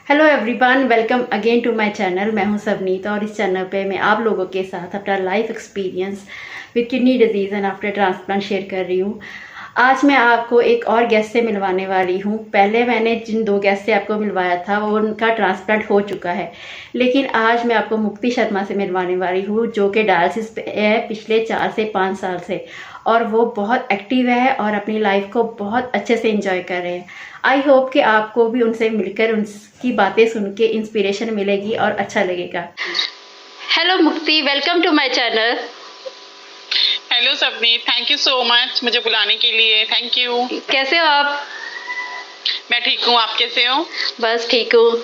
Hello everyone, welcome again to my channel. मैं हूं सबनीत और इस चैनल पे मैं आप लोगों के साथ अपना life experience with kidney disease and after transplant share कर रही हूं। आज मैं आपको एक और गेस्ट से मिलवाने वाली हूं। पहले मैंने जिन 2 गेस्ट से आपको मिलवाया था वो उनका ट्रांसप्लांट हो चुका है, लेकिन आज मैं आपको मुक्ति शर्मा से मिलवाने वाली हूँ, जो कि डायलिसिस पे है पिछले 4 से 5 साल से, और वो बहुत एक्टिव है और अपनी लाइफ को बहुत अच्छे से एंजॉय कर रहे हैं। आई होप कि आपको भी उनसे मिलकर उनकी बातें सुन के इंस्पिरेशन मिलेगी और अच्छा लगेगा। Hello Mukti, welcome to my channel. Hello Sabni, thank you so much मुझे बुलाने के लिए। Thank you. कैसे हो आप? मैं ठीक हूँ, आप कैसे हो? बस ठीक हूँ।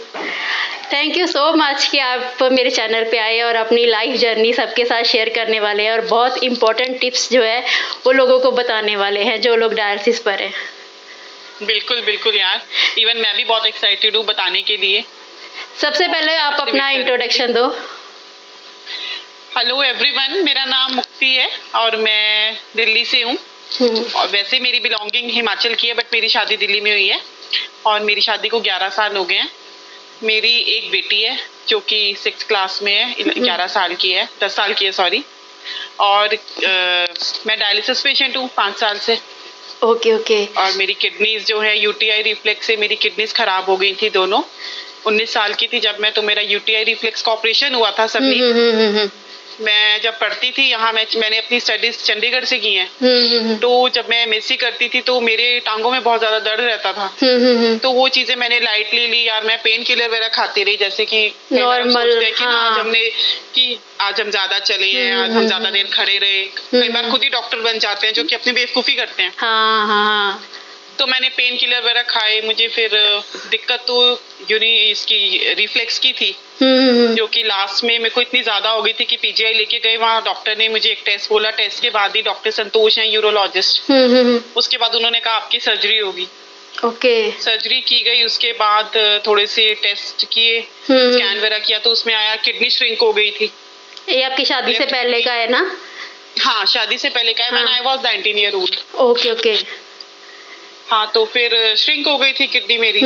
थैंक यू सो मच कि आप मेरे चैनल पे आए और अपनी लाइफ जर्नी सबके साथ शेयर करने वाले हैं और बहुत इंपॉर्टेंट टिप्स जो है वो लोगों को बताने वाले हैं जो लोग डायलिसिस पर हैं। बिल्कुल बिल्कुल यार, इवन मैं भी बहुत एक्साइटेड हूँ बताने के लिए। सबसे पहले आप अपना इंट्रोडक्शन दो। हेलो एवरीवन, मेरा नाम मुक्ति है और मैं दिल्ली से हूँ। और वैसे मेरी बिलोंगिंग हिमाचल की है, बट मेरी शादी दिल्ली में हुई है और मेरी शादी को 11 साल हो गए हैं। मेरी एक बेटी है जो कि 6th क्लास में है, 11 साल की है, 10 साल की है सॉरी। और मैं डायलिसिस पेशेंट हूँ 5 साल से। Okay okay. और मेरी किडनीज जो है यूटीआई रिफ्लेक्स से मेरी किडनीज खराब हो गई थी दोनों। 19 साल की थी जब मैं, तो मेरा यूटीआई रिफ्लेक्स का ऑपरेशन हुआ था सबनी। मैं जब पढ़ती थी यहाँ, मैंने अपनी स्टडीज चंडीगढ़ से की हैं। तो जब मैं एमएससी करती थी तो मेरे टांगों में बहुत ज्यादा दर्द रहता था। तो वो चीजें मैंने लाइटली ली यार। मैं पेन किलर वगैरह खाती रही, जैसे कि नॉर्मल कि ना आज हम ज्यादा चले हैं, आज हम ज्यादा देर खड़े रहे। कई बार खुद ही डॉक्टर बन जाते हैं जो कि अपनी बेवकूफी करते हैं। हाँ हाँ। तो मैंने पेन किलर वगैरह खाए। मुझे फिर दिक्कत तो इसकी रिफ्लेक्स की थी, जो कि लास्ट में मेरे को इतनी ज्यादा हो गई थी कि पीजीआई लेके गए। वहाँ डॉक्टर ने मुझे एक टेस्ट बोला, टेस्ट के बाद ही, डॉक्टर संतोष हैं यूरोलॉजिस्ट, उसके बाद उन्होंने कहा आपकी सर्जरी होगी। ओके। सर्जरी की गई, उसके बाद थोड़े से टेस्ट किए, स्कैन वगैरह किया, तो उसमें आया किडनी श्रिंक हो गई थी। ये आपकी शादी से पहले का है ना? हाँ, शादी से पहले का है। When I was 19 year old. Okay okay. हाँ, तो फिर श्रिंक हो गई थी किडनी मेरी।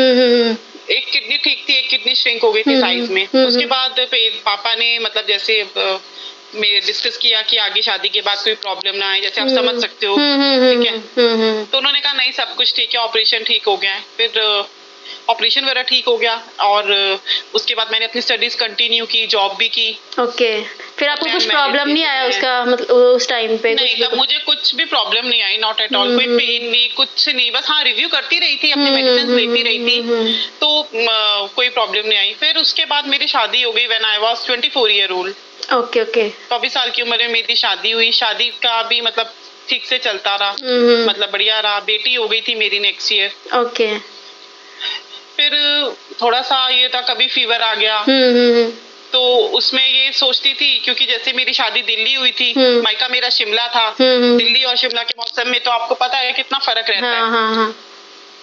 एक किडनी ठीक थी, एक किडनी श्रिंक हो गई थी साइज में। उसके बाद पापा ने मतलब जैसे में डिस्कस किया कि आगे शादी के बाद कोई प्रॉब्लम ना आए, जैसे आप समझ सकते हो, ठीक है। तो उन्होंने कहा नहीं, सब कुछ ठीक है, ऑपरेशन ठीक हो गया है। फिर ऑपरेशन वगैरह ठीक हो गया और उसके बाद मैंने अपनी स्टडीज कंटिन्यू की, जॉब भी की। ओके। फिर आपको कुछ प्रॉब्लम नहीं आया उसका, मतलब उस टाइम पे? नहीं, तब मुझे कुछ भी प्रॉब्लम नहीं आई, नॉट एट ऑल। कोई पेन नहीं, कुछ नहीं, बस हाँ रिव्यू करती रही थी, अपनी मेडिसिन लेती रही थी, तो कोई प्रॉब्लम नहीं आई। फिर उसके बाद मेरी शादी हो गई when I was 24 year old. Okay okay. 24 साल की उम्र में मेरी शादी हुई। शादी का भी मतलब ठीक से चलता रहा, मतलब बढ़िया रहा। बेटी हो गई थी मेरी नेक्स्ट ईयर। ओके। फिर थोड़ा सा ये था, कभी फीवर आ गया, तो उसमें ये सोचती थी, क्योंकि जैसे मेरी शादी दिल्ली हुई थी, मायका मेरा शिमला था। दिल्ली और शिमला के मौसम में तो आपको पता है कितना फर्क रहता है।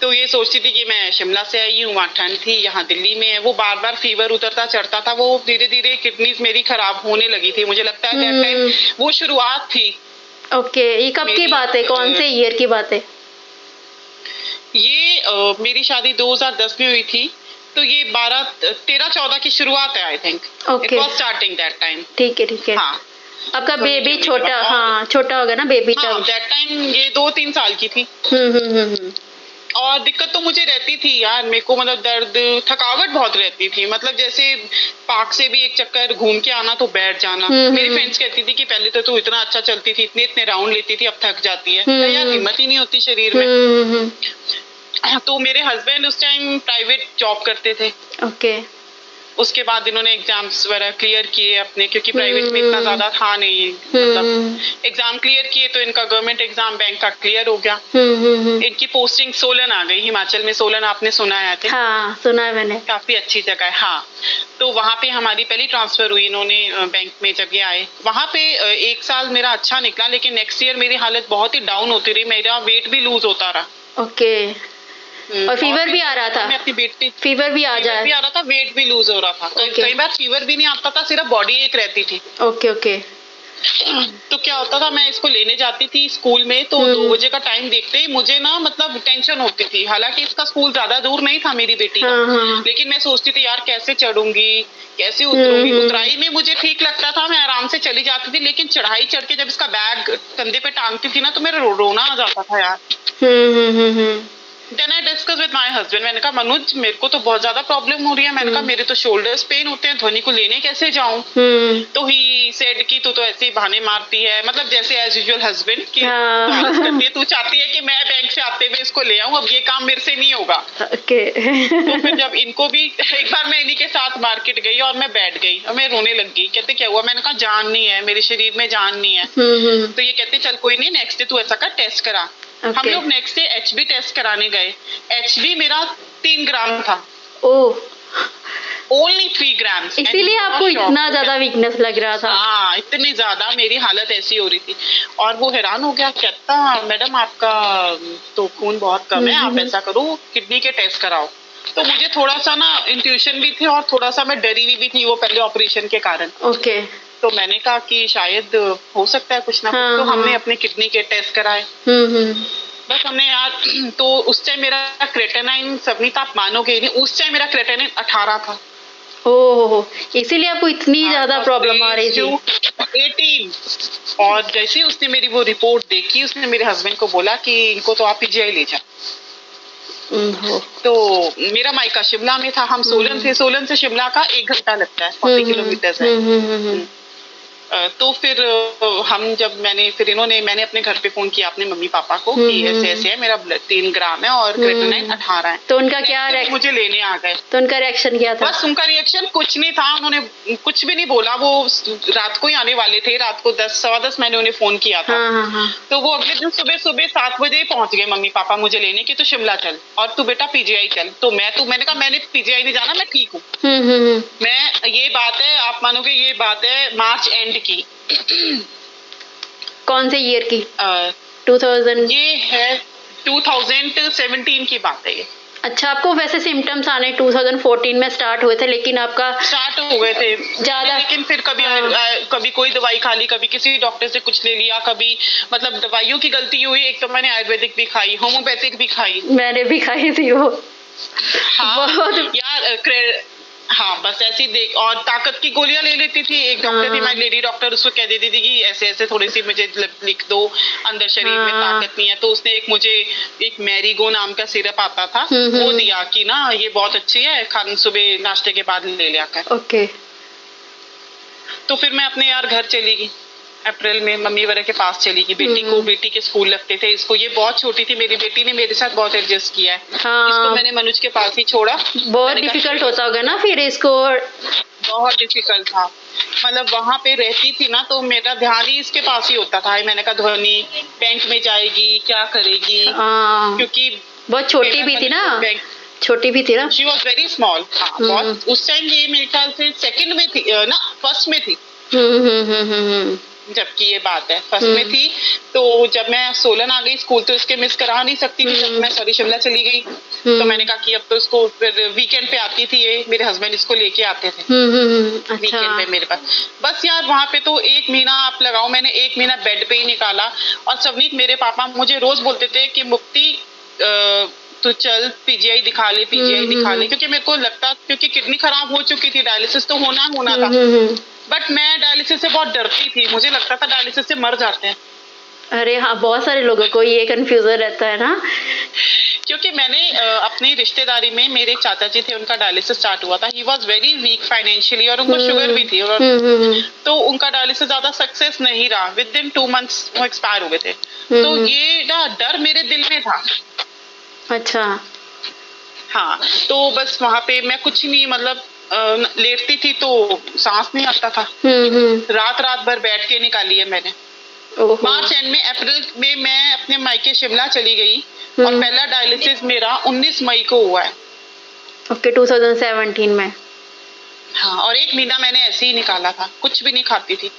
तो ये सोचती थी कि मैं शिमला से आई हूँ, वहाँ ठंड थी, यहाँ दिल्ली में है। वो बार बार फीवर उतरता चढ़ता था, वो धीरे धीरे किडनीज मेरी खराब होने लगी थी। मुझे लगता है दैट टाइम वो शुरुआत थी। ओके, ये कब की बात है, कौन से ईयर की बात है? ये मेरी शादी 2010 में हुई थी, तो ये 13-14 की शुरुआत है I think. It was starting that time. ठीक है ठीक है। हाँ, आपका बेबी छोटा, हाँ छोटा होगा ना बेबी तब? हाँ, दैट टाइम ये 2-3 साल की थी। और दिक्कत तो मुझे रहती थी यार, मेरे को मतलब दर्द, थकावट बहुत रहती थी। मतलब जैसे पार्क से भी एक चक्कर घूम के आना तो बैठ जाना। मेरी फ्रेंड्स कहती थी कि पहले तो तू इतना अच्छा चलती थी, इतने इतने राउंड लेती थी, अब थक जाती है। यार हिम्मत ही नहीं होती शरीर में। तो मेरे हस्बैंड उस टाइम प्राइवेट जॉब करते थे। ओके। उसके बाद इन्होंने एग्जाम्स वगैरह क्लियर किए अपने, क्योंकि प्राइवेट में इतना ज्यादा था नहीं, मतलब एग्जाम क्लियर किए तो इनका गवर्नमेंट एग्जाम बैंक का क्लियर हो गया। इनकी पोस्टिंग सोलन आ गई, हिमाचल में। सोलन आपने सुना है? हाँ, सुना है मैंने। काफी अच्छी जगह है। हाँ, तो वहाँ पे हमारी पहली ट्रांसफर हुई इन्होंने बैंक में जब ये आए। वहाँ पे 1 साल मेरा अच्छा निकला, लेकिन नेक्स्ट ईयर मेरी हालत बहुत ही डाउन होती रही, मेरा वेट भी लूज होता रहा। ओके। और फीवर भी आ रहा था? मैं अपनी बेटी, फीवर भी आ रहा था, वेट भी लूज हो रहा था। कई बार फीवर भी नहीं आता था, सिर्फ बॉडी एक रहती थी। Okay okay. तो क्या होता था, मैं इसको लेने जाती थी स्कूल में, तो 2 बजे का टाइम देखते ही मुझे ना मतलब टेंशन होती थी। हालांकि इसका स्कूल ज्यादा दूर नहीं था मेरी बेटी का, लेकिन मैं सोचती थी यार कैसे चढ़ूंगी, कैसे उतरूंगी। उतराई में मुझे ठीक लगता था, मैं आराम से चली जाती थी, लेकिन चढ़ाई चढ़ के जब इसका बैग कंधे पे टांगती थी ना, तो मेरा रोना आ जाता था यार। Then I discuss with my husband, मैंने कहा मनुज मेरे को तो बहुत ज्यादा प्रॉब्लम हो रही है। मैंने कहा मेरे तो शोल्डर्स पेन होते हैं, ध्वनि को लेने कैसे जाऊं। तो ही सेड कि तू तो ऐसे ही बहाने मारती है, मतलब जैसे एज यूजुअल हस्बैंड की आलस करती है, तू चाहती है कि मैं बैंक से आते हुए इसको ले आऊं, अब ये काम मेरे से नहीं होगा। तो फिर जब इनको भी एक बार मैं इन्हीं के साथ मार्केट गई और मैं बैठ गई और मैं रोने लग गई। कहते क्या हुआ, मैंने कहा जान नहीं है, मेरे शरीर में जान नहीं है। तो ये कहते चल कोई नहीं, नेक्स्ट डे तू ऐसा कर, टेस्ट करा। हम लोग नेक्स्ट डे HB टेस्ट कराने गए। HB मेरा 3 ग्राम था। ओह, ओनली 3 ग्राम। इसीलिए आपको इतना ज्यादा वीकनेस लग रहा था? हाँ, इतनी ज्यादा मेरी हालत ऐसी हो रही थी। और वो हैरान हो गया, कहता मैडम आपका तो खून बहुत कम है, आप ऐसा करो किडनी के टेस्ट कराओ। तो मुझे थोड़ा सा ना इंट्यूशन भी थी और थोड़ा सा मैं डरी हुई भी थी वो पहले ऑपरेशन के कारण। ओके। तो मैंने कहा कि शायद हो सकता है कुछ ना कुछ। तो हमने अपने किडनी के टेस्ट कराए। बस हमने यार, तो उस टाइम मेरा क्रेटेनाइन, सभी आप मानोगे नहीं, उस टाइम मेरा क्रेटेनाइन 18 था। ओह, इसीलिए आपको इतनी ज्यादा प्रॉब्लम आ रही थी? 18। और जैसे ही उसने मेरी वो रिपोर्ट देखी, उसने मेरे हस्बैंड को बोला कि इनको तो आप PGI ले जाओ। तो मेरा मायका शिमला में था, हम सोलन थे, सोलन से शिमला का 1 घंटा लगता है, 40 किलोमीटर है। तो फिर हम जब मैंने अपने घर पे फोन किया अपने मम्मी पापा को कि ऐसे ऐसे है, मेरा ब्लड 3 ग्राम है और क्रेटेनाइन 18 है। तो उनका क्या रिएक्शन? मुझे लेने आ गए। तो उनका रिएक्शन क्या था? बस उनका रिएक्शन कुछ नहीं था, उन्होंने कुछ भी नहीं बोला। वो रात को ही आने वाले थे, रात को 10 सवा 10 मैंने उन्हें फोन किया था। तो वो अगले दिन सुबह 7 बजे ही पहुंच गए मम्मी पापा मुझे लेने कि तू शिमला चल और तू बेटा PGI चल। तो मैंने कहा मैंने PGI नहीं जाना, मैं ठीक हूँ। मैं ये बात है, आप मानोगे ये बात है मार्च एंड की। कौन से ईयर की? 2000? ये है 2017 की बात है ये। अच्छा, आपको वैसे सिम्टम्स आने 2014 में स्टार्ट हुए थे, लेकिन आपका स्टार्ट हो गए थे ज्यादा, लेकिन फिर कभी कोई दवाई खा ली, कभी किसी डॉक्टर से कुछ ले लिया, कभी मतलब दवाइयों की गलती हुई। एक तो मैंने आयुर्वेदिक भी खाई, होम्योपैथिक भी खाई। मैंने भी खाई थी वो। हाँ, बहुत यार हाँ, बस ऐसी देख, और ताकत की गोलियां ले लेती थी। एक डॉक्टर थी हमारी लेडी डॉक्टर, उसको कह देती थी कि ऐसे ऐसे थोड़ी सी मुझे लिख दो, अंदर शरीर में ताकत नहीं है। तो उसने मुझे एक मैरीगो नाम का सिरप आता था, वो दिया कि ना ये बहुत अच्छी है, खान सुबह नाश्ते के बाद ले लिया कर। ओके। तो फिर मैं अपने यार घर चली गई अप्रैल में, मम्मी वगैरह के पास चली गई। बेटी के स्कूल लगते थे, इसको, ये बहुत छोटी थी मेरी बेटी ने मेरे साथ बहुत एडजस्ट किया है। इसको मैंने मनुज के पास ही छोड़ा। बहुत डिफिकल्ट होता होगा ना फिर इसको? बहुत डिफिकल्ट था, मतलब वहां पे रहती थी ना तो मेरा ध्यान ही इसके पास ही होता था। मैंने कहा ध्वनि बैंक में जाएगी, क्या करेगी, क्योंकि बहुत छोटी भी थी ना, छोटी भी थी ना। She was very small. बहुत उस टाइम ये मेरे ख्याल से सेकंड में थी ना, फर्स्ट में थी। जबकि ये बात है फर्स्ट में थी। तो जब मैं सोलन आ गई स्कूल तो इसके मिस करा नहीं सकती थी। जब मैं शिमला चली गई तो मैंने कहा कि अब तो इसको वीकेंड पे आती थी, ये मेरे हस्बैंड इसको लेके आते थे वीकेंड पे मेरे पास। बस यार वहाँ पे तो 1 महीना आप लगाओ, मैंने 1 महीना बेड पे ही निकाला। और सबनीत मेरे पापा मुझे रोज बोलते थे कि मुक्ति तू चल PGI दिखा ले, PGI दिखा ले, क्योंकि मेरे को लगता, क्योंकि किडनी खराब हो चुकी थी, डायलिसिस तो होना था। बट मैं डायलिसिस से बहुत डरती थी, मुझे लगता था डायलिसिस से मर जाते हैं। अरे हाँ, बहुत सारे लोगों को ये कंफ्यूजन रहता है ना, क्योंकि मैंने अपनी रिश्तेदारी में मेरे चाचा जी थे, उनका डायलिसिस स्टार्ट हुआ था। He was very weak financially और उनको शुगर भी थी, और तो उनका डायलिसिस ज्यादा सक्सेस नहीं रहा। विद इन 2 months वो एक्सपायर हो गए थे। तो ये ना डर मेरे दिल में था। अच्छा। हाँ, तो बस वहाँ पे मैं कुछ नहीं, मतलब लेटती थी तो सांस नहीं आता था। रात भर बैठ के निकाली है मैंने। मार्च एंड में, अप्रैल में मैं अपने मायके शिमला चली गई और पहला डायलिसिस मेरा 19 मई को हुआ है। ओके, 2017 में। हाँ, और 1 महीना मैंने ऐसे ही निकाला था, कुछ भी नहीं खाती थी,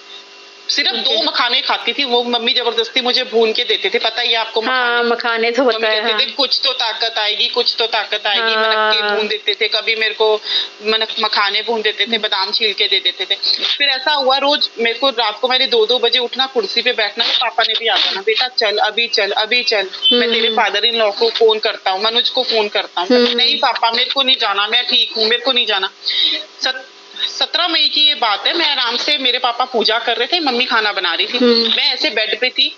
सिर्फ 2 मखाने खाती थी, वो मम्मी जबरदस्ती मुझे भून के देते थे, पता ही है आपको हाँ, मखाने तो होता है। कहते थे कुछ तो ताकत आएगी, कुछ तो ताकत आएगी। मनक्के भून देते थे, कभी मेरे को मखाने भून देते थे, बादाम छील के दे देते थे। फिर ऐसा हुआ रोज मेरे को रात को मैंने 2-2 बजे उठना, कुर्सी पे बैठना, तो पापा ने भी आ जाना, बेटा चल अभी चल अभी चल। मैं तेरे फादर इन लॉ को फोन करता हूँ, मनोज को फोन करता हूँ। नहीं पापा मेरे को नहीं जाना, मैं ठीक हूँ, मेरे को नहीं जाना। 17 मई की ये बात है, मैं आराम से, मेरे पापा पूजा कर रहे थे, मम्मी खाना बना रही थी, मैं ऐसे बेड पे थी,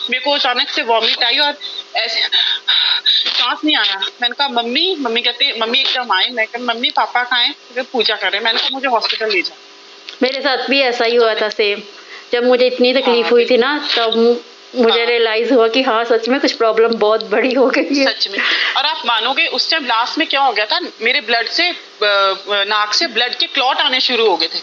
मेरे को अचानक से वॉमिट आई और ऐसे सांस नहीं आया। मैंने कहा मम्मी कहते मम्मी एकदम आए, मैं कहा मम्मी पापा कहाँ हैं? पूजा कर रहे हैं। मैंने कहा मुझे हॉस्पिटल ले जाओ। मेरे साथ भी ऐसा ही हुआ था सेम। जब मुझे इतनी तकलीफ हुई थी ना, तब मुझे रियलाइज हुआ कि हाँ सच में कुछ प्रॉब्लम बहुत बड़ी हो गई है सच में। और आप मानोगे उस टाइम लास्ट में क्या हो गया था, मेरे ब्लड से नाक से ब्लड के क्लॉट आने शुरू हो गए थे।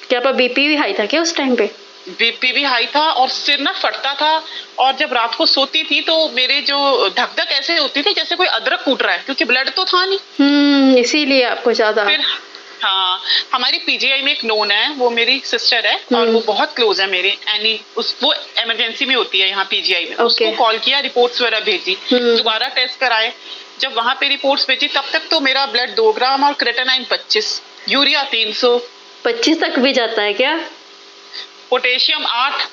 क्या आपका बीपी भी हाई था क्या उस टाइम पे? बीपी भी हाई था और सिर ना फटता था, और जब रात को सोती थी तो मेरे जो धक धक ऐसे होती थी जैसे कोई अदरक कूट रहा है, क्योंकि ब्लड तो था नहीं। इसीलिए आपको ज्यादा। फिर हाँ, हमारी पीजीआई में एक नोन है, वो मेरी सिस्टर है और वो बहुत क्लोज है मेरे, एनी वो इमरजेंसी में होती है यहाँ पीजीआई में। उसको कॉल किया, रिपोर्ट्स वगैरह भेजी, दोबारा टेस्ट कराए। जब वहां पे रिपोर्ट्स भेजी तब तक तो मेरा ब्लड 2 ग्राम और क्रेटानाइन 25, यूरिया 300। 25 तक भी जाता है क्या? पोटेशियम 8।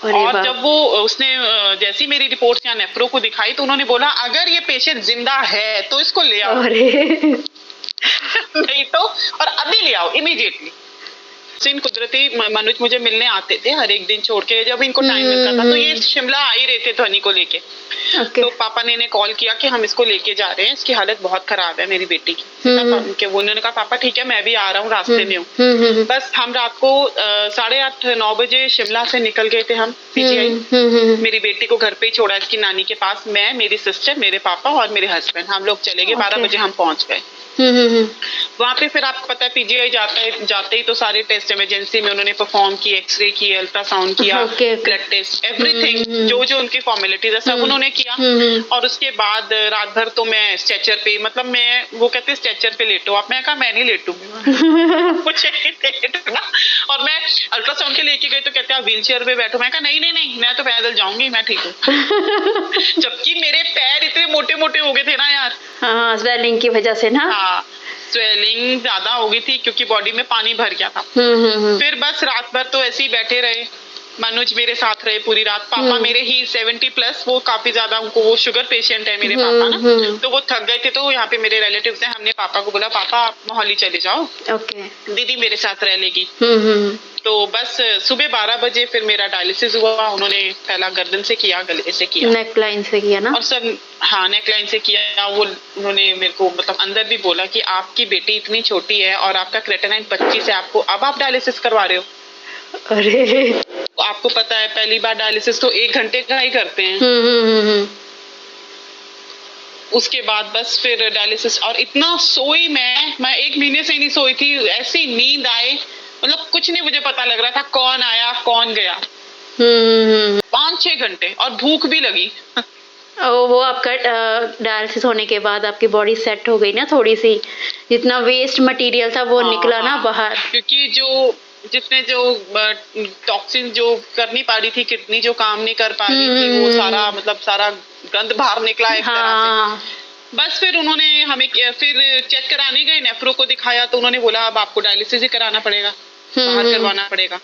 और जब वो उसने जैसी मेरी रिपोर्ट्स यहाँ नेफ्रो को दिखाई तो उन्होंने बोला अगर ये पेशेंट जिंदा है तो इसको ले आओ। नहीं तो और अभी ले आओ इमीडिएटली। इन कुदरती मनोज मुझे मिलने आते थे हर एक दिन छोड़ के, जब इनको टाइम मिलता था तो ये शिमला आ ही रहे थे ध्वनि को लेके। तो पापा ने इन्हें कॉल किया कि हम इसको लेके जा रहे हैं, इसकी हालत बहुत खराब है मेरी बेटी की। उन्होंने कहा पापा ठीक है मैं भी आ रहा हूँ, रास्ते में हूँ। बस हम रात को 8:30-9 बजे शिमला से निकल गए थे हम पीजीआई। मेरी बेटी को घर पे ही छोड़ा इसकी नानी के पास, मैं, मेरी सिस्टर, मेरे पापा और मेरे हस्बैंड, हम लोग चले गए। 12 बजे हम पहुंच गए। वहाँ पे फिर आपको पता है पीजीआई जाते ही तो सारे टेस्ट इमरजेंसी में उन्होंने परफॉर्म किए, एक्सरे किए, अल्ट्रासाउंड किया, ब्लड टेस्ट, एवरीथिंग जो उनकी फॉर्मेलिटीज है सब उन्होंने किया। और उसके बाद रात भर तो मैं स्ट्रेचर पे, मतलब मैं, वो कहते स्ट्रेचर पे लेटो आप, मैं कहा मैं नहीं लेटूंगी मुझे लेटना। और मैं अल्ट्रासाउंड के लेके गए तो कहते आप व्हील चेयर पे बैठो, मैं कहा नहीं मैं तो पैदल जाऊंगी, मैं ठीक हूँ। जबकि मेरे पैर इतने मोटे मोटे हो गए थे ना यार। हाँ, स्वेलिंग की वजह से ना। हाँ, स्वेलिंग ज्यादा हो गई थी क्योंकि बॉडी में पानी भर गया था। फिर बस रात भर तो ऐसे ही बैठे रहे, मनोज मेरे साथ रहे पूरी रात। पापा मेरे ही 70+, वो काफी ज्यादा, उनको वो शुगर पेशेंट है मेरे पापा ना, तो वो थक गए थे। तो यहाँ पे मेरे रिलेटिव्स हैं, हमने पापा को बोला पापा आप मोहाली चले जाओ, दीदी मेरे साथ रह लेगी। तो बस सुबह 12 बजे फिर मेरा डायलिसिस हुआ। उन्होंने पहला गर्दन से किया, गले से किया, नेकलाइन से किया ना, और सब हाँ नेकलाइन से किया। वो उन्होंने मेरे को मतलब अंदर भी बोला कि आपकी बेटी इतनी छोटी है और आपका क्रेटानाइन 25 है, आपको अब आप डायलिसिस करवा रहे हो। अरे आपको पता है पहली बार डायलिसिस तो 1 घंटे का ही करते हैं। उसके बाद बस फिर डायलिसिस, और इतना सोई मैं 1 महीने से नहीं सोई थी, ऐसी नींद आए, मतलब कुछ नहीं मुझे पता लग रहा था कौन आया कौन गया। 5-6 घंटे, और भूख भी लगी। वो आपका डायलिसिस होने के बाद आपकी बॉडी सेट हो गई ना थोड़ी सी, जितना वेस्ट मटेरियल था वो निकला ना बाहर, क्योंकि जिसने जो टॉक्सिन जो कर नहीं पा रही थी, किडनी जो काम नहीं कर पा रही थी, वो सारा मतलब सारा गंद बाहर निकला एक तरह से। बस फिर उन्होंने हमें फिर चेक कराने गए, नेफ्रो को दिखाया तो उन्होंने बोला अब आपको डायलिसिस ही कराना पड़ेगा, बाहर करवाना पड़ेगा।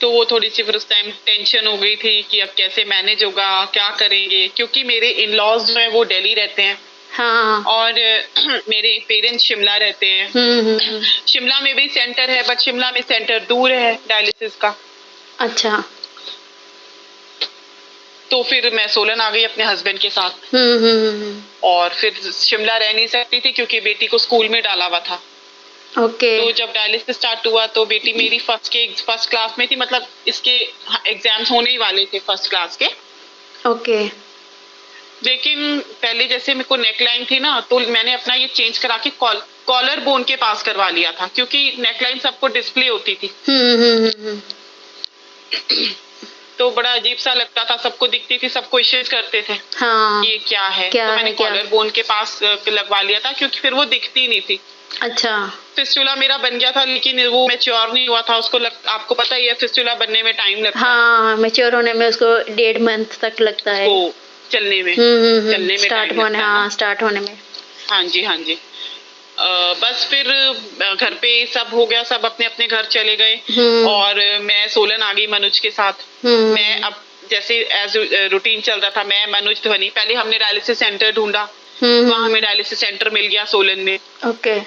तो वो थोड़ी सी फिर उस टाइम टेंशन हो गई थी कि अब कैसे मैनेज होगा, क्या करेंगे, क्योंकि मेरे इन लॉज जो है वो दिल्ली रहते हैं। हाँ। और मेरे पेरेंट्स शिमला रहते हैं। शिमला में भी सेंटर है, बट शिमला में सेंटर दूर है डायलिसिस का। अच्छा। तो फिर मैं सोलन आ गई अपने हस्बैंड के साथ। और फिर शिमला रह नहीं सकती थी क्योंकि बेटी को स्कूल में डाला हुआ था। तो जब डायलिसिस स्टार्ट हुआ तो बेटी मेरी फर्स्ट क्लास में थी, मतलब इसके एग्जाम्स होने ही वाले थे फर्स्ट क्लास के। लेकिन पहले जैसे मेरे को नेकलाइन थी ना, तो मैंने अपना ये चेंज करा के कॉलर बोन के पास करवा लिया था, क्योंकि नेकलाइन सबको डिस्प्ले होती थी। तो बड़ा अजीब सा लगता था, सबको दिखती थी, सब क्वेश्चन करते थे हाँ ये क्या है। क्या तो है, मैंने क्या कॉलर बोन के पास लगवा लिया था, क्योंकि फिर वो दिखती नहीं थी। अच्छा फिस्टुला मेरा बन गया था, लेकिन वो मैच्योर नहीं हुआ था। उसको आपको पता ही है फिस्टुला बनने में टाइम लगता है, हाँ मैच्योर होने में उसको 1.5 मंथ तक लगता है। तो चलने में स्टार्ट time होने, लगता है हाँ ना। स्टार्ट होने में। हाँ जी, हाँ जी। बस फिर घर पे सब हो गया, सब अपने अपने घर चले गए और मैं सोलन आ गई मनुज के साथ। मैं अब जैसे एज रूटीन चल रहा था, मैं मनुज ध्वनि, पहले हमने डायलिसिस सेंटर ढूंढा, वहाँ हमें डायलिसिस सेंटर मिल गया सोलन में। ओके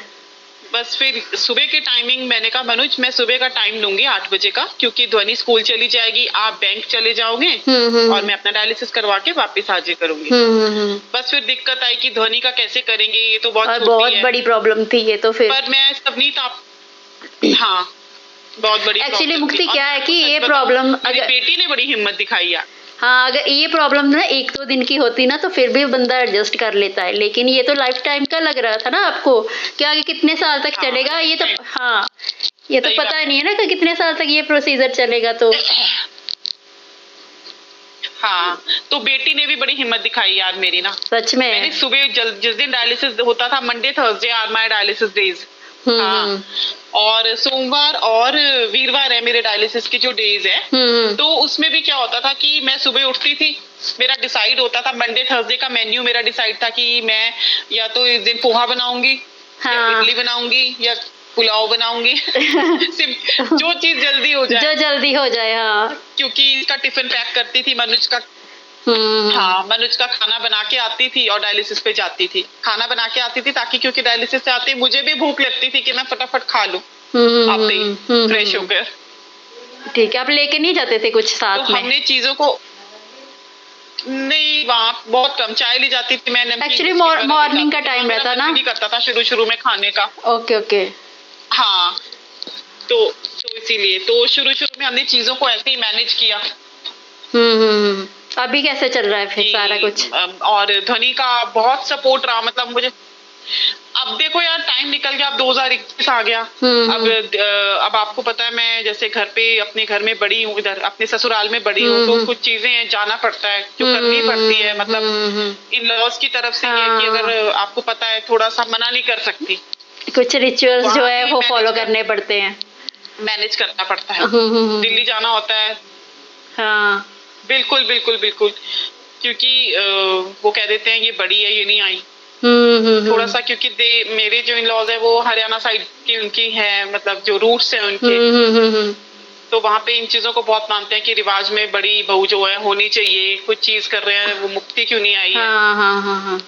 बस फिर सुबह के टाइमिंग मैंने कहा मनुज मैं सुबह का टाइम लूंगी 8 बजे का, क्योंकि ध्वनि स्कूल चली जाएगी, आप बैंक चले जाओगे और मैं अपना डायलिसिस करवा के वापस आ जाया करूंगी। बस फिर दिक्कत आई कि ध्वनि का कैसे करेंगे, ये तो बहुत छोटी बहुत है। बड़ी प्रॉब्लम थी ये तो फिर। पर मैं सबनीत आप हाँ बहुत बड़ी एक्चुअली problem थी। मुक्ति और क्या है मैं कि आपको ये सच बताऊं, प्रॉब्लम मेरी अगर बेटी ने बड़ी हिम्मत दिखाई है। हाँ अगर ये प्रॉब्लम ना 1-2 दिन की होती ना तो फिर भी बंदा एडजस्ट कर लेता है, लेकिन ये तो लाइफ टाइम का लग रहा था ना आपको कि आगे कितने साल तक हाँ, चलेगा ये तो। हाँ ये तो सही पता बात। नहीं है ना कि कितने साल तक ये प्रोसीजर चलेगा तो। हाँ तो बेटी ने भी बड़ी हिम्मत दिखाई यार मेरी ना। सच मैंने में। सुबह जिस दिन डायलिसिस होता था, Monday Thursday are my dialysis days. हाँ और सोमवार और वीरवार है मेरे डायलिसिस की जो डेज है। तो उसमें भी क्या होता था कि मैं सुबह उठती थी, मेरा डिसाइड होता था मंडे थर्सडे का मेन्यू, मेरा डिसाइड था कि मैं या तो इस दिन पोहा बनाऊंगी, या इडली बनाऊंगी, या पुलाव बनाऊंगी जो चीज जल्दी हो जाए, जो जल्दी हो जाए। हाँ क्योंकि इसका टिफिन पैक करती थी मनुज का। हाँ मनुज का खाना बना के आती थी और डायलिसिस पे जाती थी, खाना बना के आती थी ताकि, क्योंकि डायलिसिस से आते मुझे भी भूख लगती थी कि मैं फटाफट खा लूं आते ही फ्रेश होकर। ठीक है, आप लेके नहीं जाते थे कुछ साथ तो में? हमने चीजों को नहीं, वहाँ बहुत कम चाय ली जाती थी। मैं एक्चुअली मॉर्निंग का टाइम रहता ना, नहीं करता था शुरू में खाने का। ओके ओके हाँ तो इसीलिए तो शुरू में हमने चीजों को ऐसे ही मैनेज किया। अभी कैसे चल रहा है फिर सारा कुछ? और ध्वनि का बहुत सपोर्ट रहा, मतलब मुझे अब देखो यार टाइम निकल गया, अब 2021 आ गया। अब आपको पता है मैं जैसे घर पे अपने घर में बड़ी हूँ, इधर अपने ससुराल में बड़ी हूँ, तो कुछ चीजें जाना पड़ता है जो करनी पड़ती है, मतलब इन लॉज की तरफ से ये कि अगर आपको पता है थोड़ा सा मना नहीं कर सकती, कुछ रिचुअल्स जो है वो फॉलो करने पड़ते हैं, मैनेज करना पड़ता है। दिल्ली जाना होता है। हाँ बिल्कुल बिल्कुल बिल्कुल, क्योंकि वो कह देते हैं ये बड़ी है ये नहीं आई। थोड़ा सा क्योंकि मेरे जो इन लॉज है वो हरियाणा साइड की उनकी है, मतलब जो रूट्स है उनके, तो वहाँ पे इन चीजों को बहुत मानते हैं कि रिवाज में बड़ी बहू जो है होनी चाहिए, कुछ चीज कर रहे हैं वो मुक्ति क्यों नहीं आई है। हाँ।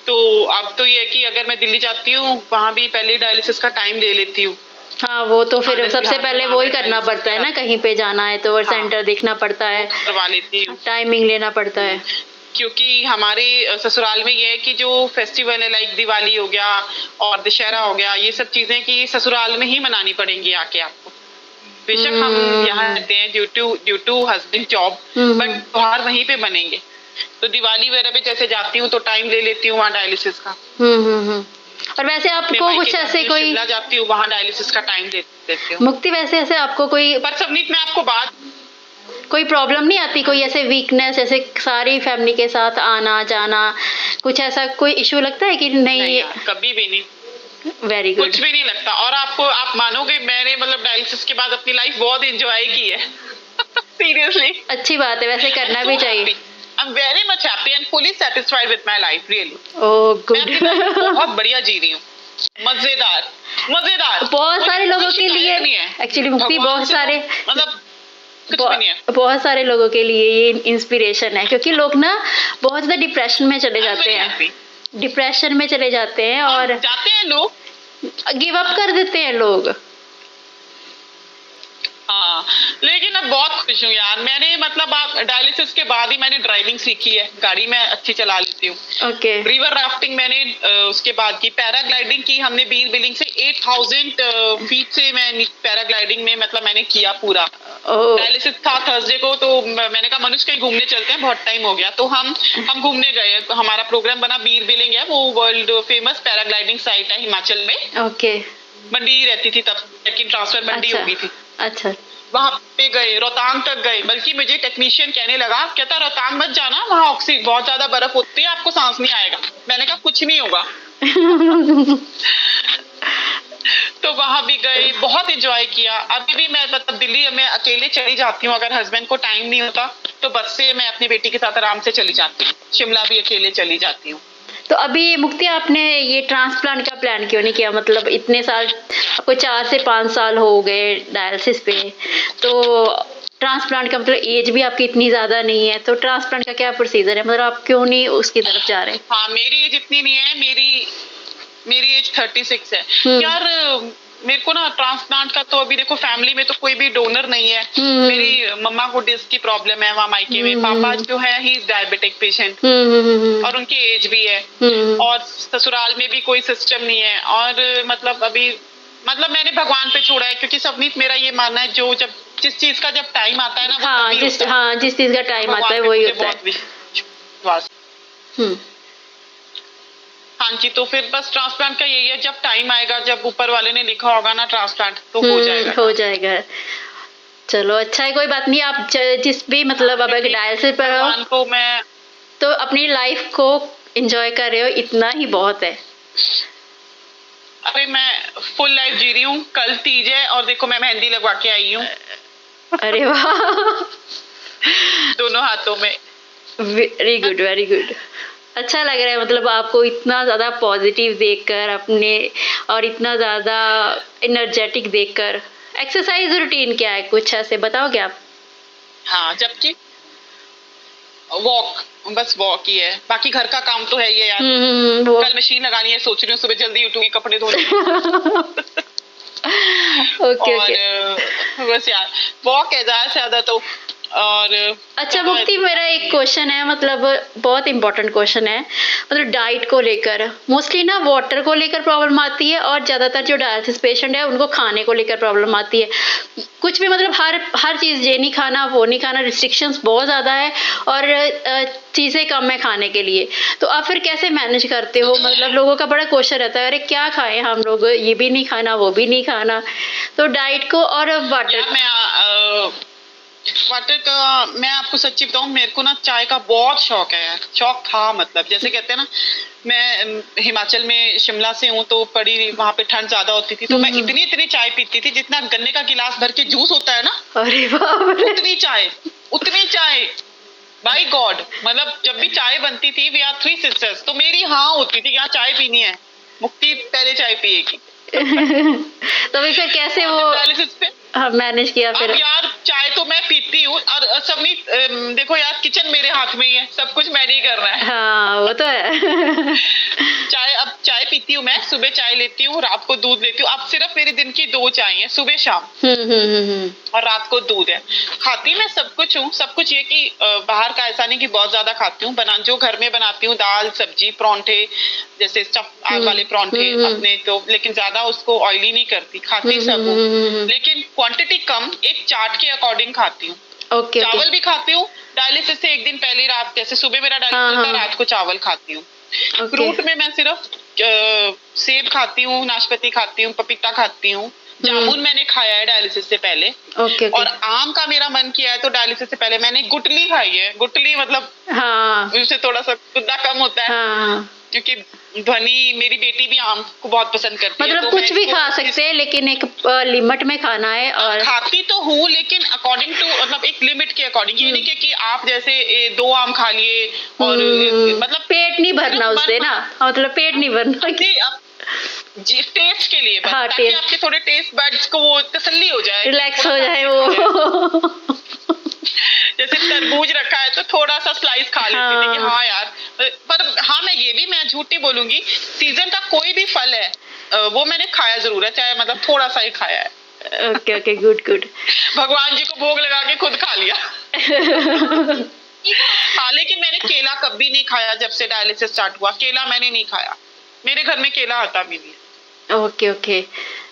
तो अब तो ये है कि अगर मैं दिल्ली जाती हूँ वहाँ भी पहले डायलिसिस का टाइम ले लेती हूँ। हाँ वो तो फिर सबसे पहले वो ही करना पड़ता है ना, कहीं पे जाना है तो सेंटर देखना पड़ता है, करवा लेती हूँ, टाइमिंग लेना पड़ता है। क्योंकि हमारे ससुराल में ये है कि जो फेस्टिवल है लाइक दिवाली हो गया और दशहरा हो गया, ये सब चीजें कि ससुराल में ही मनानी पड़ेंगी आके आपको। बेशक हम यहाँ रहते हैं due to husband job, but त्योहार वहीं पे बनेंगे। तो दिवाली वगैरह पे जैसे जाती हूँ तो टाइम ले लेती हूँ वहाँ डायलिसिस का। और वैसे आपको कुछ ऐसे कोई, शिमला जाती हूँ वहाँ डायलिसिस का टाइम देती हूँ। मुक्ति वैसे ऐसे आपको कोई, पर सबनीत में आपको बात, कोई प्रॉब्लम नहीं आती, कोई ऐसे वीकनेस, ऐसे सारी फैमिली के साथ आना जाना, कुछ ऐसा कोई इशू लगता है कि नहीं कभी भी नहीं। वेरी गुड, कुछ भी नहीं लगता। और आप मानोगे मैंने मतलब डायलिसिस के बाद अपनी लाइफ बहुत एंजॉय की है सीरियसली। अच्छी बात है, वैसे करना भी चाहिए। I'm very much happy and fully satisfied with my life, really. Oh, good. मैं बहुत बढ़िया जी रही हूँ, मजेदार। बहुत सारे लोगों के लिए एक्चुअली मुक्ति बहुत सारे मतलब कुछ भी नहीं है। बहुत सारे लोगों के लिए ये इंस्पिरेशन है, क्योंकि लोग ना बहुत ज्यादा डिप्रेशन में चले जाते हैं और जाते हैं लोग, गिव अप कर देते हैं लोग। हाँ लेकिन अब बहुत खुश हूँ यार, मैंने मतलब आप डायलिसिस के बाद ही मैंने ड्राइविंग सीखी है, गाड़ी मैं अच्छी चला लेती हूँ। ओके। रिवर राफ्टिंग मैंने उसके बाद की, पैराग्लाइडिंग की हमने बीर बिलिंग से 8000 फीट से मैं पैराग्लाइडिंग में मतलब मैंने किया पूरा। डायलिसिस था थर्सडे को, तो मैंने कहा मनुष्य कहीं घूमने चलते हैं, बहुत टाइम हो गया, तो हम घूमने गए। तो हमारा प्रोग्राम बना बीर बिलिंग है, वो वर्ल्ड फेमस पैराग्लाइडिंग साइट है हिमाचल में। ओके। मंडी रहती थी तब, लेकिन ट्रांसफर मंडी हो गई थी। अच्छा। वहां पे गए, रोहतांग तक गए, बल्कि मुझे टेक्नीशियन कहने लगा, कहता रोहतांग मत जाना, वहां ऑक्सीजन बहुत ज्यादा बर्फ होती है, आपको सांस नहीं आएगा। मैंने कहा कुछ नहीं होगा। तो वहां भी गए, बहुत एंजॉय किया। अभी भी मैं मतलब दिल्ली में अकेले चली जाती हूँ, अगर हस्बैंड को टाइम नहीं होता तो बस से मैं अपनी बेटी के साथ आराम से चली जाती हूँ। शिमला भी अकेले चली जाती हूँ। तो अभी मुक्ति आपने ये ट्रांसप्लांट का प्लान क्यों नहीं किया? मतलब इतने साल, आपको 4 से 5 साल हो गए डायलिसिस पे, तो ट्रांसप्लांट का मतलब एज भी आपकी इतनी ज्यादा नहीं है, तो ट्रांसप्लांट का क्या प्रोसीजर है? मतलब आप क्यों नहीं उसकी तरफ जा रहे? हाँ, मेरी एज इतनी नहीं है, मेरी एज 36 है। यार मेरे को ना ट्रांसप्लांट का तो अभी देखो फैमिली में तो कोई भी डोनर नहीं है। मेरी मम्मा को डिस्क की प्रॉब्लम है वहाँ मायके में, पापा जो है ही डायबिटिक पेशेंट और उनकी एज भी है, और ससुराल में भी कोई सिस्टम नहीं है। और मतलब अभी मतलब मैंने भगवान पे छोड़ा है, क्योंकि सबनीत मेरा ये मानना है जो जब जिस चीज का जब टाइम आता है ना, हाँ जिस चीज का टाइम आता है वही होता है। विश्वास। हाँ जी, तो फिर बस ट्रांसप्लांट का यही है, जब टाइम आएगा, जब ऊपर वाले ने लिखा होगा ना ट्रांसप्लांट, तो हो जाएगा। चलो अच्छा है, कोई बात नहीं। आप जिस भी मतलब अब डायलिसिस पर हो को मैं तो अपनी लाइफ को एंजॉय कर रहे हो, इतना ही बहुत है। अरे मैं फुल लाइफ जी रही हूँ। कल तीज है और देखो मैं मेहंदी लगवा के आई हूँ। अरे वाह, दोनों हाथों में। Very good, very good. अच्छा लग रहा है, मतलब आपको इतना ज्यादा पॉजिटिव देखकर अपने, और इतना ज्यादा एनर्जेटिक देखकर। एक्सरसाइज रूटीन क्या है, कुछ ऐसे बताओगे आप? हाँ, जबकि वॉक, बस वॉक ही है, बाकी घर का काम तो है ही है यार। कल मशीन लगानी है, सोच रही हूँ सुबह जल्दी उठूंगी, कपड़े धोने। ओके। बस यार वॉक है ज्यादा से ज्यादा तो। और अच्छा मुक्ति, मेरा एक क्वेश्चन है, मतलब बहुत इंपॉर्टेंट क्वेश्चन है, मतलब डाइट को लेकर। मोस्टली ना वाटर को लेकर प्रॉब्लम आती है, और ज्यादातर जो डायलिसिस पेशेंट है उनको खाने को लेकर प्रॉब्लम आती है। कुछ भी मतलब हर चीज ये नहीं खाना वो नहीं खाना, रिस्ट्रिक्शंस बहुत ज्यादा है, और चीजें कम है खाने के लिए। तो आप फिर कैसे मैनेज करते हो? मतलब लोगों का बड़ा क्वेश्चन रहता है, अरे क्या खाएं हम लोग, ये भी नहीं खाना वो भी नहीं खाना। तो डाइट को और वाटर का मैं आपको सच्ची बताऊं, मेरे को ना चाय का बहुत शौक है यार, शौक था। मतलब जैसे कहते हैं ना, मैं हिमाचल में शिमला से हूँ, तो बड़ी वहां पे ठंड ज्यादा होती थी, तो मैं इतनी चाय पीती थी जितना गन्ने का गिलास भर के जूस होता है ना। अरे बाप रे, उतनी चाय बाय गॉड। मतलब जब भी चाय बनती थी, वी आर 3 सिस्टर्स, तो मेरी हाँ होती थी यहाँ चाय पीनी है, मुक्ति पहले चाय पिएगी। तो फिर कैसे वो मैनेज किया फिर? यार चाय तो मैं पीती हूँ, और सबनी देखो यार, किचन मेरे हाथ में ही है, सब कुछ मैंने ही करना है। हाँ वो तो है। चाय पीती हूँ मैं, सुबह चाय लेती हूँ, रात को दूध लेती हूँ। अब सिर्फ मेरे दिन की 2 चाय है, सुबह शाम। और रात को दूध है। खाती मैं सब कुछ हूँ, सब कुछ ये कि बाहर का ऐसा नहीं कि बहुत ज्यादा खाती हूँ। जो घर में बनाती हूँ, दाल सब्जी परांठे, जैसे स्टफ वाले परांठे अपने, तो लेकिन ज्यादा उसको ऑयली नहीं करती, खाती सब हूँ, लेकिन क्वांटिटी कम, एक चार्ट के अकॉर्डिंग खाती हूँ। चावल भी खाती हूँ, डायलिसिस से एक दिन पहले रात, जैसे सुबह मेरा डायलिसिस होता है, रात को चावल खाती हूँ। फ्रूट में मैं सिर्फ सेब खाती हूँ, नाशपाती खाती हूँ, पपीता खाती हूँ, जामुन मैंने खाया है डायलिसिस से पहले। और आम का मेरा मन किया है, तो डायलिसिस से पहले मैंने गुटली खाई है। गुटली मतलब उससे थोड़ा सा गुद्दा कम होता है, क्योंकि ध्वनि, मेरी बेटी भी आम को बहुत पसंद करती है। मतलब तो कुछ भी खा सकते हैं, लेकिन एक लिमिट में खाना है। और खाती तो हूँ, लेकिन अकॉर्डिंग टू, मतलब एक लिमिट के अकॉर्डिंग। ये नहीं कि आप जैसे 2 आम खा लिए और मतलब पेट नहीं भरना उससे ना, मतलब पेट नहीं भरना जी, टेस्ट के लिए बस, ताकि आपके थोड़े टेस्ट बड्स को वो तसल्ली हो जाए, रिलैक्स हो जाए वो। जैसे तरबूज रखा है तो थोड़ा सा स्लाइस खा लेती थी कि हाँ यार। पर हाँ, मैं झूठ नहीं बोलूंगी, सीजन का कोई भी फल है वो मैंने खाया जरूर है, चाहे मतलब थोड़ा सा ही खाया है। Okay, good. भगवान जी को भोग लगा के खुद खा लिया। हाँ, लेकिन मैंने केला कभी नहीं खाया जब से डायलिसिस स्टार्ट हुआ। केला मैंने नहीं खाया, मेरे घर में केला आता भी नहीं। ओके।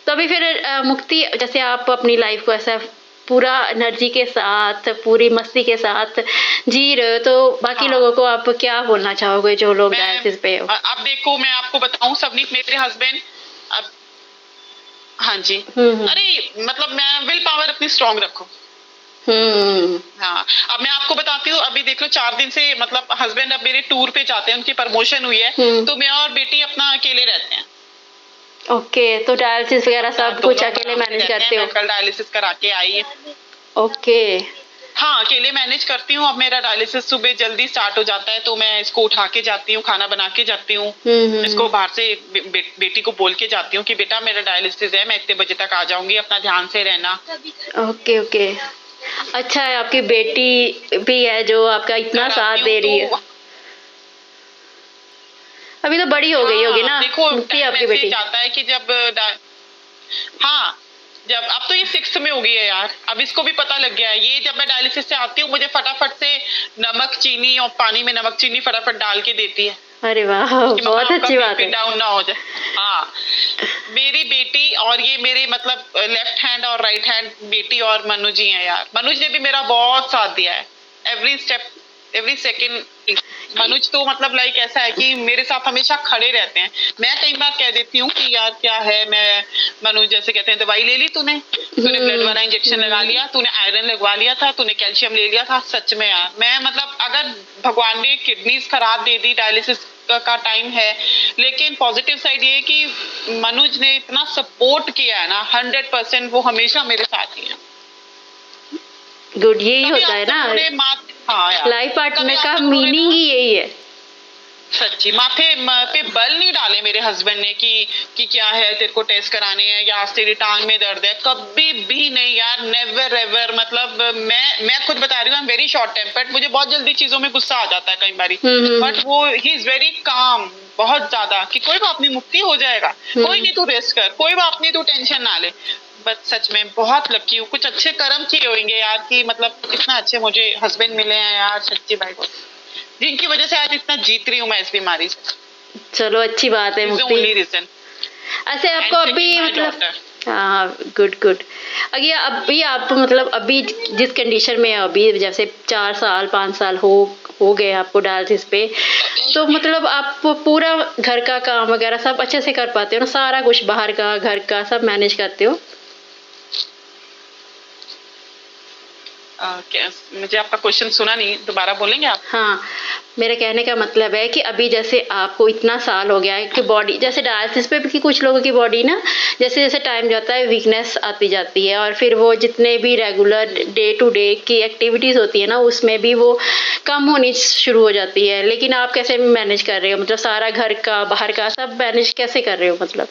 तो अभी फिर मुक्ति, जैसे आप अपनी लाइफ को ऐसा पूरा एनर्जी के साथ, पूरी मस्ती के साथ जी रहे हो, तो बाकी लोगों को आप क्या बोलना चाहोगे जो लोग डायलिसिस पे हो? अब देखो, मैं आपको बताऊं सबनी, मेरे हस्बैंड अब हाँ जी। अरे मतलब मैं विल पावर अपनी स्ट्रांग रखूं। हाँ, अब मैं आपको बताती हूँ, अभी देख लो 4 दिन से मतलब हस्बैंड अब मेरे टूर पे जाते हैं, उनकी प्रमोशन हुई है, तो मैं और बेटी अपना अकेले रहते हैं। ओके, तो डायलिसिस वगैरह सब कुछ अकेले मैनेज करते हो? कल डायलिसिस करा के आई है। ओके। हाँ, अकेले मैनेज करती हूँ। अब मेरा डायलिसिस सुबह जल्दी स्टार्ट हो जाता है, तो मैं इसको उठा के जाती हूँ, खाना बना के जाती हूँ। इसको बाहर से बेटी को बोल के जाती हूँ कि बेटा मेरा डायलिसिस है, मैं इतने बजे तक आ जाऊंगी, अपना ध्यान से रहना। ओके ओके, अच्छा है आपकी बेटी भी है जो आपका इतना साथ दे रही है। अभी तो बड़ी हो गई होगी ना? देखो मुक्ति आपकी बेटी जाता है कि जब हाँ, जब अब तो ये 6th में हो गई है यार, अब इसको भी पता लग गया है। ये जब मैं डायलिसिस से आती हूँ, मुझे फटाफट से नमक चीनी और पानी में नमक चीनी फटाफट डाल के देती है। अरे वाह, बहुत अच्छी बात है। डाउन ना हो जाए। हाँ, मेरी बेटी और ये मेरे मतलब लेफ्ट हैंड और राइट हैंड बेटी और मनु जी हैं यार। मनुज ने भी मेरा बहुत साथ दिया है, एवरी स्टेप एवरी सेकेंड। मनुज तो मतलब लाइक ऐसा है कि मेरे साथ हमेशा खड़े रहते हैं। मैं कई बार कह देती हूँ कि यार क्या है, मैं मनुज जैसे कहते हैं दवाई ले ली तूने ब्लड वाला इंजेक्शन लगा लिया, तूने आयरन लगवा लिया था, तूने कैल्शियम ले लिया था। सच में यार, मैं मतलब अगर भगवान ने किडनीज खराब दे दी, डायलिसिस का टाइम है, लेकिन पॉजिटिव साइड ये है कि मनुज ने इतना सपोर्ट किया है ना, 100% वो हमेशा मेरे साथ ही है। गुड, यही होता है ना, लाइफ पार्टनर का मीनिंग ही यही है। सच्ची माथे पे बल नहीं डाले मेरे हस्बैंड ने कि क्या है तेरे को टेस्ट कराने हैं या आज तेरी टांग में दर्द है, कभी भी नहीं यार, नेवर एवर। मतलब मैं खुद बता रही हूँ, I am very short tempered, मुझे बहुत जल्दी चीजों में गुस्सा आ जाता है कई बारी, बट वो ही इज वेरी काम, बहुत ज्यादा, कि कोई बात नहीं, मुक्ति हो जाएगा, कोई नहीं तू रेस्ट कर, कोई बात नहीं तू टेंशन ना ले। बस सच में बहुत लकी हूँ, कुछ अच्छे कर्म किए होंगे यार कि मतलब इतना अच्छे मुझे हस्बैंड मिले हैं यार, सच्ची भाई को, जिनकी वजह से आज इतना जीत रही हूँ मैं इस बीमारी से। चलो अच्छी बात है मुक्ति। ऐसे आपको अभी मतलब हाँ, गुड गुड। अभी आप मतलब अभी जिस कंडीशन में है अभी, जैसे 4 साल 5 साल हो गए आपको डायलिसिस पे, तो मतलब आप पूरा घर का काम वगैरह सब अच्छे से कर पाते हो ना? सारा कुछ बाहर का घर का सब मैनेज करते हो? मुझे आपका क्वेश्चन सुना नहीं, दोबारा बोलेंगे आप? हाँ, मेरे कहने का मतलब है कि अभी जैसे आपको इतना साल हो गया है कि बॉडी, जैसे डायलिसिस पे भी कुछ लोगों की बॉडी ना जैसे जैसे टाइम जाता है वीकनेस आती जाती है, और फिर वो जितने भी रेगुलर डे टू डे की एक्टिविटीज होती है ना, उसमें भी वो कम होनी शुरू हो जाती है। लेकिन आप कैसे मैनेज कर रहे हो, मतलब सारा घर का बाहर का सब मैनेज कैसे कर रहे हो? मतलब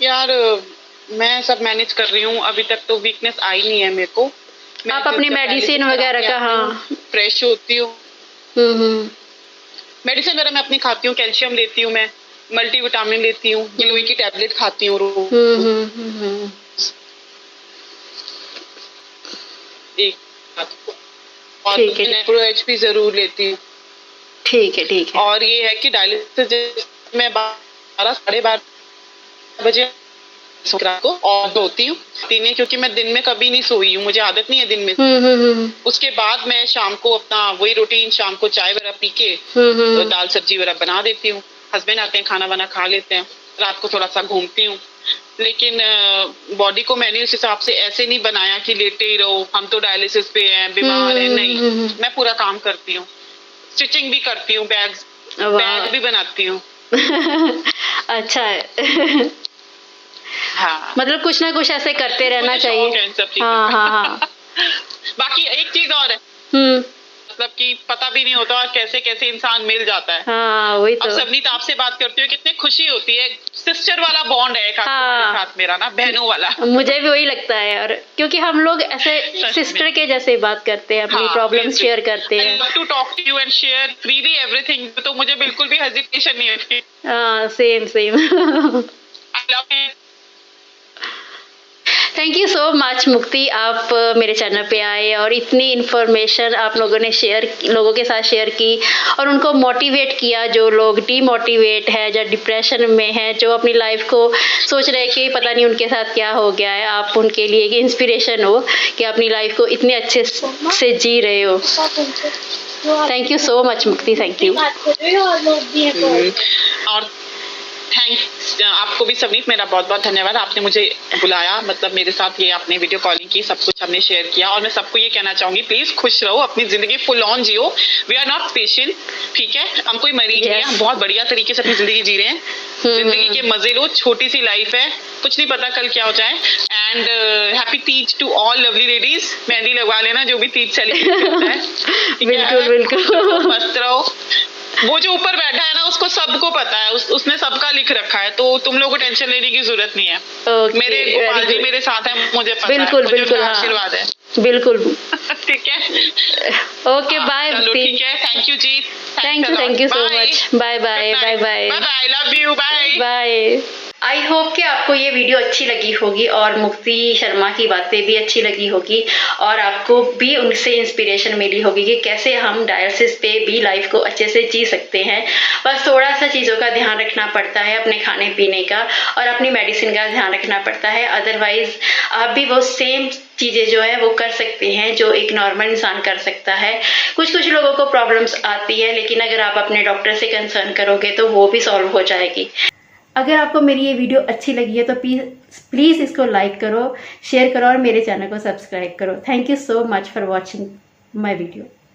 यार मैं सब मैनेज कर रही हूँ, अभी तक तो वीकनेस आई नहीं है मेरे को। आप अपनी मेडिसिन वगैरह का, हाँ, फ्रेश होती हूँ। मेडिसिन वगैरह मैं अपनी खाती हूँ, कैल्शियम लेती हूँ, मैं मल्टीविटामिन लेती हूँ, गिलोई की टैबलेट खाती हूँ और नेप्रो-HP जरूर लेती हूँ। ठीक है ठीक है। और ये है कि डायलिसिस में 12 साढ़े 12 बजे रात को और सोती हूँ, क्योंकि मैं दिन में कभी नहीं सोई हूँ, मुझे आदत नहीं है दिन में। उसके बाद मैं शाम को अपना वही रूटीन, शाम को चाय वगैरह पी के तो दाल सब्जी वगैरह बना देती हूँ। हस्बैंड आते हैं, खाना वाना खा लेते हैं, रात को थोड़ा सा घूमती हूँ। लेकिन बॉडी को मैंने उस हिसाब से ऐसे नहीं बनाया कि लेटे ही रहो, हम तो डायलिसिस पे हैं, बीमार हैं, नहीं, मैं पूरा काम करती हूँ, स्टिचिंग भी करती हूँ, बैग भी बनाती हूँ। अच्छा है। हाँ, मतलब कुछ ना कुछ ऐसे करते रहना चाहिए। हाँ हाँ हाँ। बाकी एक चीज और है, मतलब कि पता भी नहीं होता और कैसे कैसे इंसान मिल जाता है। हाँ, वही तो। अब सबनीत आपसे बात करती हूँ, कितनी खुशी होती है, सिस्टर वाला बॉन्ड है साथ मेरा ना, बहनों वाला। मुझे भी वही लगता है, और क्योंकि हम लोग ऐसे सिस्टर के जैसे बात करते हैं, अपनी प्रॉब्लम शेयर करते हैं। I love to talk to you and share freely everything, तो मुझे बिल्कुल भी हेजिटेशन नहीं होती। हाँ, same same. I love it. Thank you so much मुक्ति, आप मेरे चैनल पे आए और इतनी इन्फॉर्मेशन आप लोगों ने लोगों के साथ शेयर की, और उनको मोटिवेट किया, जो लोग डीमोटिवेट है, जो डिप्रेशन में है, जो अपनी लाइफ को सोच रहे कि पता नहीं उनके साथ क्या हो गया है, आप उनके लिए एक इंस्पिरेशन हो कि अपनी लाइफ को इतने अच्छे से जी रहे हो। थैंक यू सो मच मुक्ति, थैंक यू। और थैंक्स आपको भी समीप मेरा बहुत बहुत धन्यवाद, आपने मुझे बुलाया, मतलब मेरे साथ ये आपने वीडियो कॉलिंग की, सब कुछ हमने शेयर किया। और मैं सबको ये कहना चाहूंगी, प्लीज खुश रहो, अपनी जिंदगी फुल ऑन जियो। वी आर नॉट पेशेंट, ठीक है, हम कोई मरीज नहीं है, हम बहुत बढ़िया तरीके से अपनी जिंदगी जी रहे हैं। जिंदगी के मजे लो, छोटी सी लाइफ है, कुछ नहीं पता कल क्या हो जाए। And happy Teej to all lovely ladies. Mehndi लगवा लेना जो भी तीज सेलिब्रेट करता है। बिल्कुल बिल्कुल। मस्त रहो। वो जो ऊपर बैठा है ना, उसको सबको पता है, उसने सबका लिख रखा है, तो तुम लोगों को टेंशन लेने की जरूरत नहीं है। मेरे गोपाल जी मेरे साथ है, मुझे पता बिल्कुल, है, मुझे बिल्कुल, उनका हाँ। आशीर्वाद है। बिल्कुल। ठीक है, ओके, बाय। चलो ठीक है, thank you ji, thank you so much. Bye bye bye bye bye, love you, bye bye. I hope कि आपको ये वीडियो अच्छी लगी होगी और मुक्ति शर्मा की बातें भी अच्छी लगी होगी और आपको भी उनसे इंस्पिरेशन मिली होगी कि कैसे हम डायलिसिस पे भी लाइफ को अच्छे से जी सकते हैं। बस थोड़ा सा चीज़ों का ध्यान रखना पड़ता है, अपने खाने पीने का और अपनी मेडिसिन का ध्यान रखना पड़ता है। अदरवाइज आप भी वो सेम चीज़ें जो है वो कर सकते हैं जो एक नॉर्मल इंसान कर सकता है। कुछ लोगों को प्रॉब्लम्स आती है, लेकिन अगर आप अपने डॉक्टर से कंसर्न करोगे तो वो भी सॉल्व हो जाएगी। अगर आपको मेरी ये वीडियो अच्छी लगी है तो प्लीज़ इसको लाइक करो, शेयर करो और मेरे चैनल को सब्सक्राइब करो। Thank you so much for watching my video.